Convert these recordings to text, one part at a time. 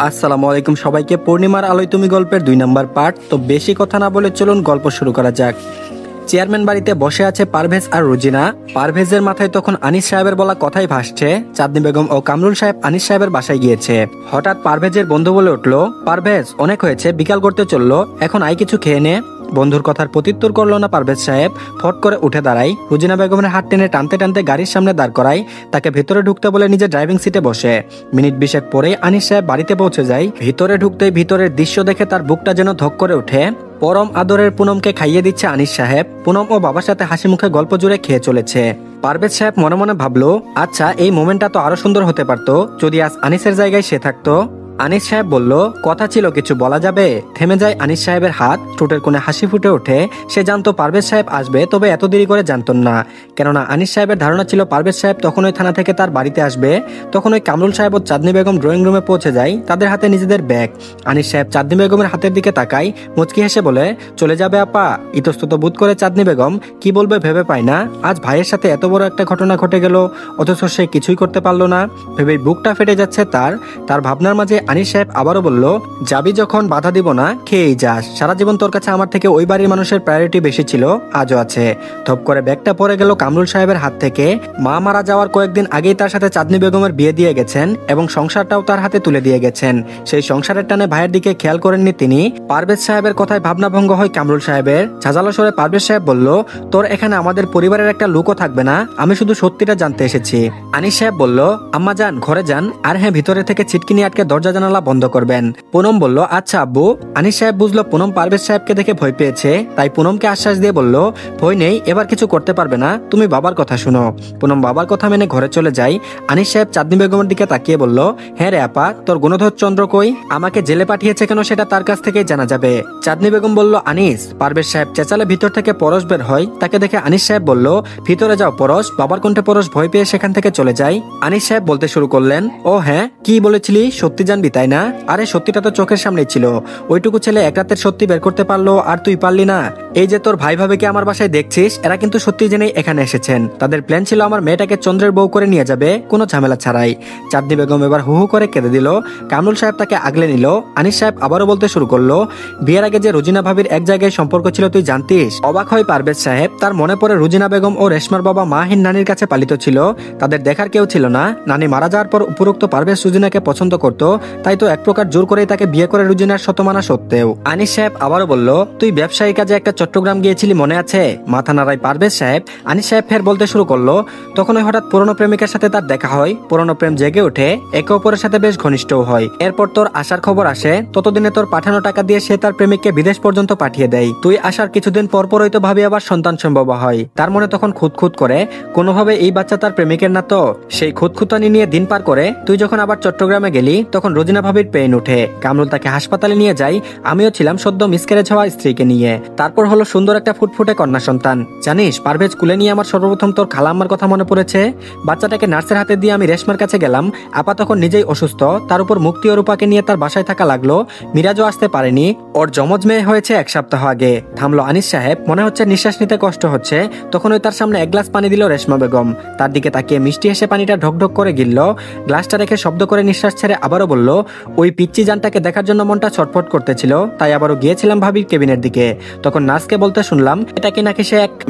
আসসালামু আলাইকুম সবাইকে। পূর্ণিমার আলোয় তুমি গল্পের 2 নম্বর পার্ট। তো বেশি কথা না বলে চলুন গল্প শুরু করা যাক। চেয়ারম্যান বাড়িতে বসে আছে পারভেজ আর রুজিনা। পারভেজের মাথায় তখন আনিস সাহেবের বলা কথাই ভাসছে। চাঁদনি বেগম ও কামরুল সাহেব আনিস সাহেবের বাসায় গিয়েছে। হঠাৎ পারভেজের বন্ধু বলে উঠলো, পারভেজ অনেক হয়েছে, বিকাল করতে চললো, এখন আই কিছু খেয়ে নে। বন্ধুর কথার প্রত্যুত্তর করলো না পারভেজ সাহেব। ফট করে উঠে দাঁড়ায়, রুজিনা বেগমের হাত টেনে টানতে টানতে গাড়ির সামনে দাঁড় করায়। তাকে ভেতরে ঢুকতে বলে নিজে ড্রাইভিং সিটে বসে। মিনিট 20 পরেই আনিস সাহেব বাড়িতে পৌঁছে যায়। ভিতরে ঢুকতেই ভিতরের দৃশ্য দেখে তার বুকটা যেন ধক করে ওঠে। পরম আদরের পুনমকে খাইয়ে দিচ্ছে আনিস সাহেব। পুনম ও বাবার সাথে হাসি মুখে গল্প জুড়ে খেয়ে চলেছে। পারভেজ সাহেব মনে মনে ভাবলো, আচ্ছা এই মোমেন্টটা তো আরো সুন্দর হতে পারতো যদি আজ আনিসের জায়গায় সে থাকতো। আনিস সাহেব বলল, কথা ছিল, কিছু বলা যাবে? থেমে যায় আনিস সাহেবের হাত। ঠোঁটের কোণে হাসি ফুটে ওঠে। সে জানতো পারভেজ সাহেব আসবে, তবে এত দেরি করে জানতো না। কেননা আনিস সাহেবের ধারণা ছিল পারভেজ সাহেব তখন ওই থানা থেকে তার বাড়িতে আসবে। তখন ওই কামরুল সাহেব ও চাঁদনি বেগম ড্রয়িং রুমে পৌঁছে যায়, তাদের হাতে নিজেদের ব্যাগ। আনিস সাহেব চাঁদনি বেগমের হাতের দিকে তাকায়, মুচকি হেসে বলে, চলে যাবে আপা? ইতস্তত বোধ করে চাঁদনি বেগম কি বলবে ভেবে পায় না। আজ ভাইয়ের সাথে এত বড় একটা ঘটনা ঘটে গেল, অথচ সে কিছুই করতে পারলো না। ভেবেই বুকটা ফেটে যাচ্ছে তার ভাবনার মাঝে আনিস সাহেব আবারও বলল, যাবি যখন বাধা দিব না, খেয়েই যাস। সারা জীবন তোর কাছে আমার থেকে ওই বাড়ির মানুষের প্রায়োরিটি বেশি ছিল, আজও আছে। ধপ করে ব্যাগটা পড়ে গেল কামরুল সাহেবের হাত থেকে। মা মারা যাওয়ার কয়েকদিন আগেই তার সাথে চাঁদনি বেগমের বিয়ে দিয়ে গেছেন এবং সংসারটাও তার হাতে তুলে দিয়ে গেছেন। সেই সংসারের টানে ভাইয়ের দিকে খেয়াল করেননি তিনি। পারভেজ সাহেবের কথায় ভাবনাভঙ্গ হয় কামরুল সাহেবের। ঝাঁঝালো স্বরে পারভেজ সাহেব বলল, তোর এখানে আমাদের পরিবারের একটা লুকও থাকবে না, আমি শুধু সত্যিটা জানতে এসেছি। আনিস সাহেব বলল, আম্মা যান ঘরে যান, আর হ্যাঁ ভিতরে থেকে ছিটকিনি আটকে দরজা জানালা বন্ধ করবেন। পুনম বলল, আচ্ছা আব্বু। আনিস সাহেব বুঝলো পুনম পারভেজ সাহেবকে দেখে ভয় পেয়েছে, তাই পুনমকে আশ্বাস দিয়ে বলল, ভয় নেই, এবার কিছু করতে পারবে না, তুমি বাবার কথা শুনো। পুনম বাবার কথা মেনে ঘরে চলে যায়। আনিস সাহেব চাঁদনি বেগমের দিকে তাকিয়ে বলল, হ্যাঁ রে আপা, তোর গুণধর চন্দ্র কই? আমাকে জেলে পাঠিয়েছে কেন সেটা তার কাছ থেকেই জানা যাবে। চাঁদনি বেগম বলল, আনিস। পারভেজ সাহেব চেঁচালে ভিতর থেকে পরশ বের হয়। তাকে দেখে আনিস সাহেব বলল, ভিতরে যাও পরশ। বাবার কণ্ঠে পরশ ভয় পেয়ে সেখান থেকে চলে যায়। আনিস সাহেব বলতে শুরু করলেন, ও হ্যাঁ, কি বলেছিলি? সত্যি জানবি তাই না? আরে সত্যিটা তো চোখের সামনে ছিল। ওইটুকু ছেলে এক রাতের সত্যি বের করতে পারলো, আর তুই পারলি না? এই যে তোর ভাই ভাবিকে আমার বাসায় দেখছিস, এরা কিন্তু সত্যি জেনেই এখানে এসেছেন। তাদের প্ল্যান ছিল আমার মেয়েটাকে চন্দ্রের বউ করে নিয়ে যাবে, কোনো ঝামেলা ছাড়াই। চাঁদনি বেগম এবার হু হু করে কেঁদে দিল। কামরুল সাহেব তাকে আগলে নিল। আনিস সাহেব আবারও বলতে শুরু করলো, বিয়ের আগে যে রুজিনা ভাবির এক জায়গায় সম্পর্ক ছিল তুই জানতিস? অবাক হয় পারভেজ সাহেব। তার মনে পড়ে রুজিনা বেগম ও রেশমার বাবা মাহিন নানির কাছে পালিত ছিল, তাদের দেখার কেউ ছিল না। নানি মারা যাওয়ার পর উপরোক্ত পারভেজ রুজিনাকে পছন্দ করত, তাই তো এক প্রকার জোর করেই তাকে বিয়ে করে রুজিনার শতমানা সত্ত্বেও। আনিস সাহেব আবারও বলল, তুই ব্যবসায়ী কাজে একটা চট্টগ্রাম গিয়েছিলি মনে আছে? মাথা নাড়ায় পারভেজ সাহেব। আনিস সাহেব ফের বলতে শুরু করলো, তখনই হঠাৎ পুরনো প্রেমিকার সাথে তার দেখা হয়। পুরনো প্রেম জেগে ওঠে, একে অপরের সাথে বেশ ঘনিষ্ঠও হয়। এরপর তোর আসার খবর আসে। ততদিনে তোর পাঠানো টাকা দিয়ে সে তার প্রেমিককে বিদেশ পর্যন্ত পাঠিয়ে দেয়। তুই আসার কিছুদিন পরপরই তো ভাবি আবার সন্তান সম্ভব হয়। তার মনে তখন খুঁতখুত করে, কোনোভাবে এই বাচ্চা তার প্রেমিকের না তো? সেই খুঁতখুতানি নিয়ে দিন পার করে তুই যখন আবার চট্টগ্রামে গেলি, তখন রোজিনা ভাবির পেইন উঠে। কামরুল তাকে হাসপাতালে নিয়ে যায়। আমিও ছিলাম সদ্য মিসক্যারেজ হওয়া স্ত্রীকে নিয়ে। তারপর হলো সুন্দর একটা ফুটফুটে কন্যা সন্তান। জানিস পারভেজ কুলে নিয়ে আমার সর্বপ্রথম তোর খালাম্মার কথা মনে পড়েছে। বাচ্চাটাকে নার্সের হাতে দিয়ে আমি রেশমার কাছে গেলাম। আপা তখন নিজেই অসুস্থ, তার উপর মুক্তি ও রূপাকে নিয়ে তার বাসায় থাকা লাগলো। মিরাজও আসতে পারেনি, ওর যমজ মেয়ে হয়েছে 1 সপ্তাহ আগে। থামলো আনিস সাহেব, মনে হচ্ছে নিঃশ্বাস নিতে কষ্ট হচ্ছে। তখন ওই তার সামনে 1 গ্লাস পানি দিল রেশমা বেগম। তার দিকে তাকিয়ে মিষ্টি হেসে পানিটা ঢকঢক করে গিলল। গ্লাসটা রেখে শব্দ করে নিঃশ্বাস ছেড়ে আবারও বলল, ওই পিচ্চি জানটাকে দেখার জন্য মনটা ছটফট করতেছিল, তাই আবারও গিয়েছিলাম ভাবির কেবিনের দিকে। তখন নার্সকে বলতে শুনলাম,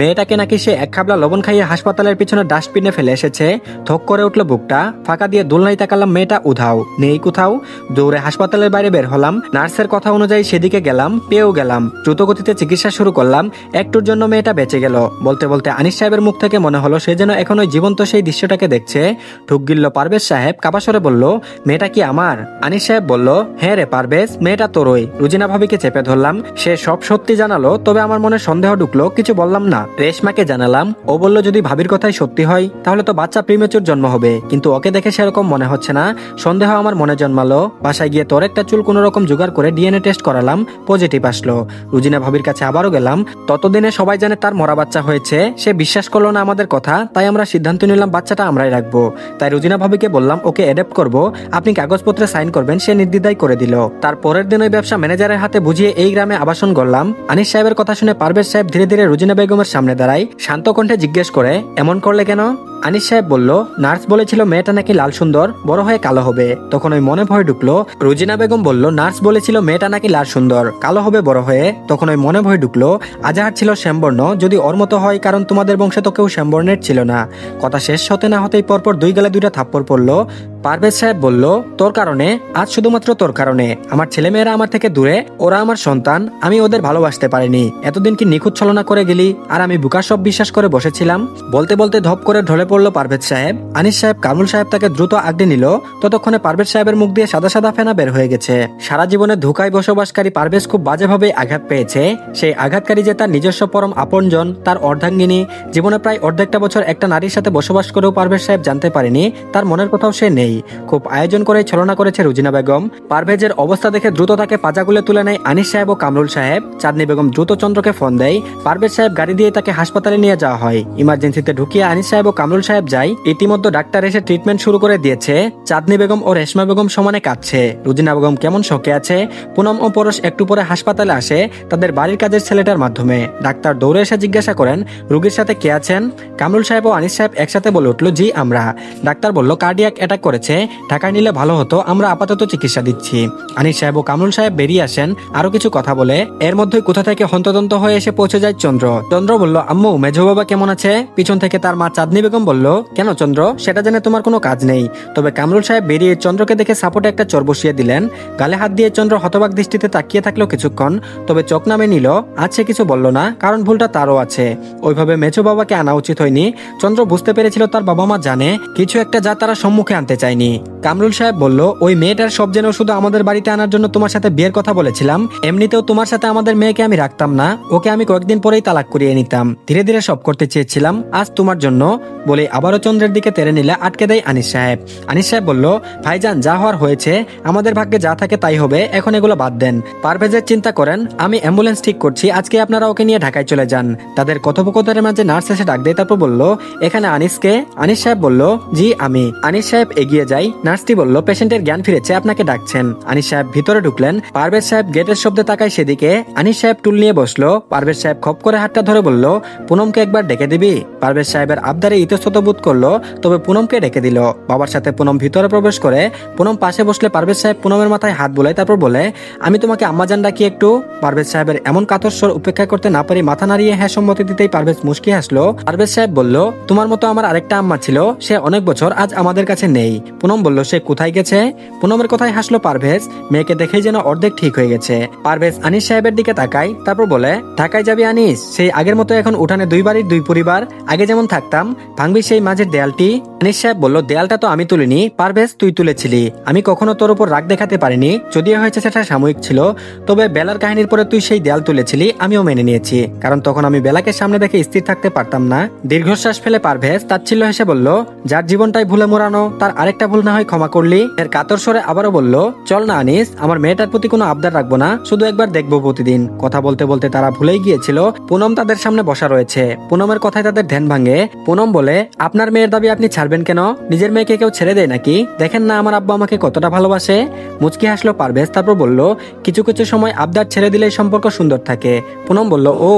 মেয়েটাকে নাকি সে 1 খাবলা লবণ খাইয়ে হাসপাতালের পিছনে ডাস্টবিনে ফেলে এসেছে। থক করে উঠলো বুকটা। ফাঁকা দিয়ে দোলনায় তাকালাম, মেয়েটা উধাও, নেই কোথাও। দৌড়ে হাসপাতালের বাইরে বের হলাম। নার্সের কথা অনুযায়ী সেদিকে গেলাম, পেয়েও গেলাম। দ্রুতগতিতে চিকিৎসা শুরু করলাম। একটুর জন্য মেয়েটা বেঁচে গেল। বলতে বলতে আনিস সাহেবের মুখ থেকে মনে হলো সে যেন এখন ওই জীবন্ত সেই দৃশ্যটাকে দেখছে। ঢুক গিলল পারভেজ সাহেব। কাবাসরে বলল, মেয়েটা কি আমার? আনিস সাহেব বলল, হ্যাঁ রে পারভেজ, মেয়েটা তোরই। রুজিনা ভাবিকে চেপে ধরলাম। সে সব সত্যি জানালো, তবে আমার মনে সন্দেহ ঢুকলো, কিছু বললাম না। রেশমাকে জানালাম। ও বলল, যদি ভাবির কথাই সত্যি হয় তাহলে তো বাচ্চা প্রিমেচুর জন্ম হবে, কিন্তু ওকে দেখে সেরকম মনে হচ্ছে না। সন্দেহ আমার মনে জন্মালো। বাসায় গিয়ে তোর একটা চুল কোনো রকম জোগাড় করে ডিএনএ টেস্ট করালাম, পজিটিভ আসলো। রুজিনা ভাবির কাছে আবারও গেলাম। ততদিনে সবাই জানে তার মরা বাচ্চা হয়েছে। সে বিশ্বাস করলো না আমাদের কথা, তাই আমরা সিদ্ধান্ত নিলাম বাচ্চাটা আমরাই রাখবো। তাই রুজিনা ভাবিকে বললাম, ওকে অ্যাডপ্ট করবো। আপনি কাগজপত্রে সাইন সাইন করবেন সে নির্দ্বিধায় করে দিল। তার পরের দিন ওই ব্যবসা ম্যানেজারের হাতে বুঝিয়ে এই গ্রামে আবাসন করলাম। আনিস সাহেবের কথা শুনে পারভেজ সাহেব ধীরে ধীরে রুজিনা বেগমের সামনে দাঁড়ায়, শান্ত কণ্ঠে জিজ্ঞেস করে, এমন করলে কেন? আনিস সাহেব বলল, নার্স বলেছিল মেয়েটা নাকি লাল সুন্দর, বড় হয়ে কালো হবে। তখন ওই মনে ভয় ঢুকলো। রুজিনা বেগম বলল, নার্স বলেছিল মেয়েটা নাকি লাল সুন্দর, কালো হবে বড় হয়ে। তখন ওই মনে ভয় ঢুকলো। আজাহার ছিল শ্যামবর্ণ, যদি ওর মতো হয়, কারণ তোমাদের বংশে তো কেউ শ্যামবর্ণের ছিল না। কথা শেষ হতে না হতেই পরপর দুই গালে দুইটা থাপ্পড় পড়লো। পারভেজ সাহেব বলল, তোর কারণে, আজ শুধুমাত্র তোর কারণে আমার ছেলেমেয়েরা আমার থেকে দূরে, ওরা আমার সন্তান, আমি ওদের ভালোবাসতে পারিনি। এতদিন কি নিখুঁত ছলনা করে গেলি, আর আমি বুকা সব বিশ্বাস করে বসেছিলাম। বলতে বলতে ধপ করে ঢলে পড়লো পারভেজ সাহেব। আনিস সাহেব কামরুল সাহেব তাকে দ্রুত আগড়ে নিল। ততক্ষণে পারভেজ সাহেবের মুখ দিয়ে সাদা সাদা ফেনা বের হয়ে গেছে। সারা জীবনে ধোঁকায় বসবাসকারী পারভেজ খুব বাজেভাবে আঘাত পেয়েছে। সেই আঘাতকারী যে তার নিজস্ব পরম আপনজন, তার অর্ধাঙ্গিনী। জীবনে প্রায় অর্ধেকটা বছর একটা নারীর সাথে বসবাস করেও পারভেজ সাহেব জানতে পারেনি তার মনের কোথাও সে নেই। খুব আয়োজন করে ছলনা করেছে রুজিনা বেগম। পারভেজের অবস্থা দেখে দ্রুত তাকে পাজাগুলে তুলে নেয় আনিস সাহেব ও কামরুল সাহেব। চাঁদনি বেগম দ্রুত চন্দ্রকে ফোন দেয়। পারভেজ সাহেব গাড়ি দিয়ে তাকে হাসপাতালে নিয়ে যাওয়া হয়। ইমার্জেন্সিতে ঢুকিয়ে আনিস সাহেব ও কামরুল সাহেব যায়। ইতিমধ্যে ডাক্তার এসে ট্রিটমেন্ট শুরু করে দিয়েছে। চাঁদনি বেগম ও রেশমা বেগম সমানে কাঁদছে। রুজিনা বেগম কেমন শোকে আছে। পুনম ও পরশ একটু পরে হাসপাতালে আসে তাদের বাড়ির কাজের ছেলেটার মাধ্যমে। ডাক্তার দৌড়ে এসে জিজ্ঞাসা করেন, রোগীর সাথে কে আছেন? কামরুল সাহেব ও আনিস সাহেব একসাথে বলে উঠল, জি আমরা। ডাক্তার বলল, কার্ডিয়াক অ্যাটাক করেছে, ঢাকায় নিলে ভালো হতো, আমরা আপাতত চিকিৎসা দিচ্ছি। আনিস সাহেব ও কামরুল সাহেব বেরিয়ে আসেন আরো কিছু কথা বলে। এর মধ্যে কোথা থেকে হন্তদন্ত হয়ে এসে পৌঁছে যায় চন্দ্র। চন্দ্র বলল, আম্মু মেজো বাবা কেমন আছে? পিছন থেকে তার মা চাঁদনি বেগম বলল, কেন চন্দ্র, সেটা জেনে তোমার কোনো কাজ নেই। তবে কামরুল সাহেব বেরিয়ে চন্দ্রকে দেখে সাপোর্টে একটা চর বসিয়ে দিলেন। গালে হাত দিয়ে চন্দ্র হতবাক দৃষ্টিতে তাকিয়ে থাকলো কিছুক্ষণ, তবে চোখ নামে নিল। আজ সে কিছু বলল না, কারণ ভুলটা তারও আছে। ওইভাবে মেজো বাবাকে আনা উচিত হয়নি। চন্দ্র বুঝতে পেরেছিল তার বাবা মা জানে কিছু একটা যা তারা সম্মুখে আনতে চায়নি। কামরুল সাহেব বলল, ওই মেয়েটার সব জেনেও শুধু আমাদের বাড়িতে আনার জন্য তোমার সাথে বিয়ের কথা বলেছিলাম। এমনিতেও তোমার সাথে আমাদের মেয়েকে আমি রাখতাম না, ওকে আমি কয়েকদিন পরেই তালাক করিয়ে নিতাম। ধীরে ধীরে সব করতে চেয়েছিলাম, আজ তোমার জন্য। বলে আবারও চন্দ্রের দিকে তেড়ে নিলে আটকে দেয় আনিস সাহেব। আনিস সাহেব বলল, ভাইজান যা হওয়ার হয়েছে, আমাদের ভাগ্যে যা থাকে তাই হবে, এখন এগুলো বাদ দেন। পারভেজের চিন্তা করেন, আমি অ্যাম্বুলেন্স ঠিক করছি, আজকে আপনারা ওকে নিয়ে ঢাকায় চলে যান। তাদের কথোপকথনের মাঝে নার্স এসে ডাক দেয়, তারপর বলল, এখানে আনিসকে? আনিস সাহেব বলল, জি আমি। আনিস সাহেব এগিয়ে যায়। নার্সটি বলল, পেশেন্টের জ্ঞান ফিরেছে, আপনাকে ডাকছেন। আনিস সাহেব ভিতরে ঢুকলেন। পারভেজ সাহেব গেটের শব্দে তাকায় সেদিকে। আনিস সাহেব টুল নিয়ে বসলো। পারভেজ সাহেব খপ করে হাতটা ধরে বলল, পুনমকে একবার ডেকে দিবি? পারভেজ সাহেবের আবদারে ইতস্তত বোধ করলো, তবে পুনমকে ডেকে দিল। বাবার সাথে পুনম ভিতরে প্রবেশ করে। পুনম পাশে বসলে পারভেজ সাহেব পুনমের মাথায় হাত বুলায়, তারপর বলে, আমি তোমাকে আম্মাজান ডাকি একটু। পারভেজ সাহেবের এমন কাতর স্বর উপেক্ষা করতে না পারি মাথা নাড়িয়ে হ্যাঁ সম্মতি দিতেই পারভেজ মুচকি হাসলো। পারভেজ সাহেব বলল, তোমার মতো আমার আরেকটা আম্মা ছিল, সে অনেক বছর আজ আমাদের কাছে নেই। পুনম বলল, সে কোথায় গেছে? পুনমের কথায় হাসলো পারভেজ। মেয়েকে দেখেই যেন অর্ধেক ঠিক হয়ে গেছে। পারভেজ আনিস সাহেবের দিকে তাকায়, তারপর বলে, ঢাকায় যাবি আনিস? সেই আগের মতো এখন উঠানে দুই বাড়ির দুই পরিবার, আগে যেমন থাকতাম, ভাঙবি সেই মাঝের দেয়ালটি? আনিস সাহেব বলল, দেয়ালটা তো আমি তুলিনি পারভেজ, তুই তুলেছিলি। আমি কখনো তোর উপর রাগ দেখাতে পারিনি, যদিও হয়েছে সেটা সাময়িক ছিল। তবে বেলার কাহিনীর পরে তুই সেই দেয়াল তুলেছিলি, আমিও মেনে নিয়েছি, কারণ তখন আমি বেলাকে সামনে দেখে স্থির থাকতে পারতাম না। দীর্ঘশ্বাস ফেলে পারভেজ তাচ্ছিল্য হেসে বলল, যার জীবনটাই ভুলে মোড়ানো, তার আরেকটা ভুল না হয় ক্ষমা করলি? এর কাতর স্বরে আবারও বলল, চল না আনিস, আমার মেয়েটার প্রতি কোনো আবদার রাখবো না, শুধু একবার দেখবো প্রতিদিন। কথা বলতে বলতে তারা ভুলেই গিয়েছিল পুনম তাদের সামনে বসা রয়েছে। পুনমের কথায় তাদের ধ্যান ভাঙে। পুনম বলে, আপনার মেয়ের দাবি আপনি ছাড়বেন কেন? নিজের মেয়েকে কেউ ছেড়ে দেয় নাকি? দেখেন না আমার আব্বা আমাকে কতটা ভালোবাসে। মুচকি হাসলো পারভেজ, তারপর বলল, কিছু কিছু সময় আবদার ছেড়ে দিলে সম্পর্ক সুন্দর থাকে। পুনম বলল, ও।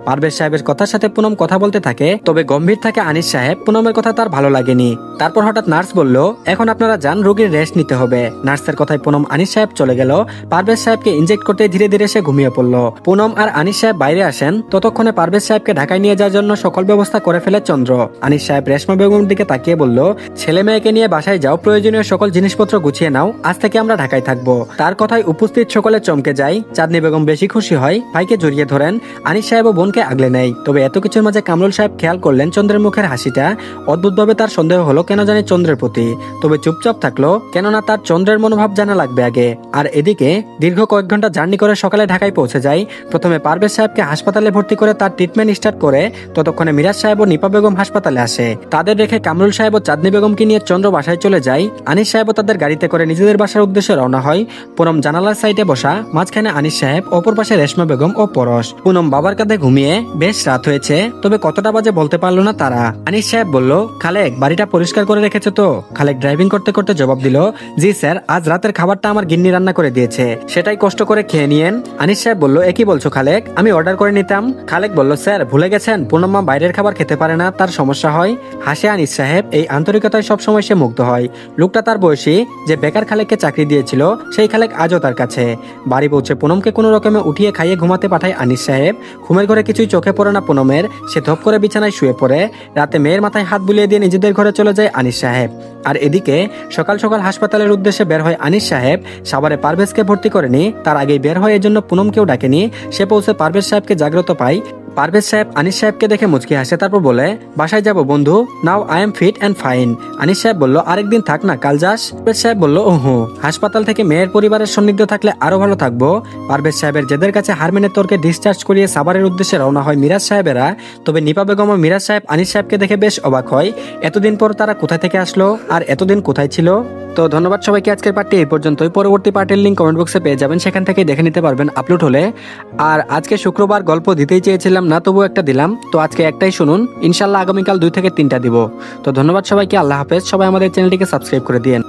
পারভেজ সাহেবের কথার সাথে পুনম কথা বলতে থাকে, তবে গম্ভীর থাকে আনিস সাহেব। পুনমের কথা তার ভালো লাগেনি। তারপর হঠাৎ নার্স বলল, এখন আপনারা যান, রোগীর রেস্ট নিতে হবে। নার্সের কথায় পুনম আনিস সাহেব চলে গেল। পারভেজ সাহেবকে ইনজেক্ট করতে ধীরে ধীরে সে ঘুমিয়ে পড়ল। পুনম আর আনিস সাহেব বাইরে আসেন। ততক্ষণে পারভেজ সাহেবকে ঢাকায় নিয়ে যাওয়ার জন্য সকল ব্যবস্থা করে ফেলে চন্দ্র। আনিস সাহেব রেশমা বেগমের দিকে তাকিয়ে বলল, ছেলে মেয়েকে নিয়ে বাসায় যাও, প্রয়োজনীয় সকল জিনিসপত্র গুছিয়ে নাও, আজ থেকে আমরা ঢাকায় থাকবো। তার কথায় উপস্থিত সকলে চমকে যায়। চাঁদনি বেগম বেশি খুশি হয়, ভাইকে জড়িয়ে ধরেন। আনিস সাহেব ও বোনকে আগলে নেয়। তবে এত কিছুর মাঝে কামরুল সাহেব খেয়াল করলেন চন্দ্রের মুখের হাসিটা। অদ্ভুতভাবে তার সন্দেহ হলো কেন জানি চন্দ্রের প্রতি, তবে চুপচাপ থাকলো, কেননা তার চন্দ্রের মনোভাব জানা লাগবে আগে। আর এদিকে দীর্ঘ কয়েক ঘন্টা জার্নি করে সকালে ঢাকায় পৌঁছে যায়। প্রথমে পারভেজ সাহেবকে হাসপাতালে ভর্তি করে তার ট্রিটমেন্ট স্টার্ট করে। ততক্ষণে মিরাজ সাহেব ও নিপা বেগম হাসপাতালে আসে। তাদের রেখে কামরুল সাহেব ও চাঁদনি বেগমকে নিয়ে চন্দ্র বাসায় চলে যায়। আনিস সাহেবও তাদের গাড়িতে করে নিজেদের বাসার উদ্দেশ্যে রওনা হয়। পুনম জানালার সাইডে বসা, মাঝখানে আনিস সাহেব, অপর পাশে রেশমা বেগম ও পরশ। পুনম বাবার কাঁধে ঘুমিয়ে। বেশ রাত হয়েছে, তবে কতটা বাজে বলতে পারলো না তারা। আনিস সাহেব বলল, খালেক বাড়িটা পরিষ্কার করে রেখেছে তো? খালেক ড্রাইভিং করতে করতে জবাব দিল, জি স্যার, আজ রাতের খাবারটা আমার গিন্নি রান্না করে দিয়েছে, সেটাই কষ্ট করে খেয়ে নিয়েন। আনিস সাহেব বলল, একই বলছো খালেক, আমি অর্ডার করে নিতাম। খালেক বলল, স্যার ভুলে গেছেন পুনম্মা বাইরের খাবার খেতে পারে না, তার সমস্যা হয়। হাসে আনিস সাহেব, এই আন্তরিকতায় সবসময় সে মুগ্ধ হয়। লোকটা তার বয়সী, যে বেকার খালেককে চাকরি দিয়েছিল, সেই খালেক আজও তার কাছে। বাড়ি পৌঁছে পুনমকে কোনো রকমে উঠিয়ে খাইয়ে ঘুমাতে পাঠায় আনিস সাহেব। ঘুমের ঘরে কিছুই চোখে পড়ে না পুনমের, সে ধপ করে বিছানায় শুয়ে পড়ে। রাতে মেয়ের মাথায় হাত বুলিয়ে দিয়ে নিজেদের ঘরে চলে যায় আনিস সাহেব। আর এদিকে সকাল সকাল হাসপাতালের উদ্দেশ্যে বের হয় আনিস সাহেব। সাভারে পারভেজকে ভর্তি করেনি, তার আগেই বের হয়, এজন্য পুনমকেও ডাকেনি। সে পৌঁছে পারভেজ সাহেবকে জাগ্রত পায়। পারভেজ সাহেব আনিস সাহেবকে দেখে মুচকি হাসে, তারপর বলে, বাসায় যাব বন্ধু, now I am fit and fine. Anis Saheb বলল, আরেকদিন থাক না, কাল যাস। পারভেজ সাহেব বলল, ওহো, হাসপাতাল থেকে মেয়ের পরিবারের সান্নিধ্য থাকলে আরো ভালো থাকবো। পারভেজ সাহেবের জেদের কাছে হার মেনে তর্কে ডিসচার্জ করিয়ে সাভারের উদ্দেশ্যে রওনা হয় মিরাজ সাহেবেরা। তবে নিপা বেগম ও মিরাজ সাহেব আনিস সাহেবকে দেখে বেশ অবাক হয়। এতদিন পর তারা কোথায় থেকে আসলো, আর এতদিন কোথায় ছিল। তো ধন্যবাদ সবাইকে, আজকের পার্টি এই পর্যন্তই। পরবর্তী পার্টের লিঙ্ক কমেন্ট বক্সে পেয়ে যাবেন, সেখান থেকে দেখে নিতে পারবেন আপলোড হলে। আর আজকে শুক্রবার, গল্প দিতেই চেয়েছিলাম না, তবু একটা দিলাম। তো আজকে একটাই শুনুন, ইনশাল্লাহ আগামীকাল 2 থেকে 3টা দিব। তো ধন্যবাদ সবাইকে, আল্লাহ হাফেজ। সবাই আমাদের চ্যানেলটিকে সাবস্ক্রাইব করে দিয়েন।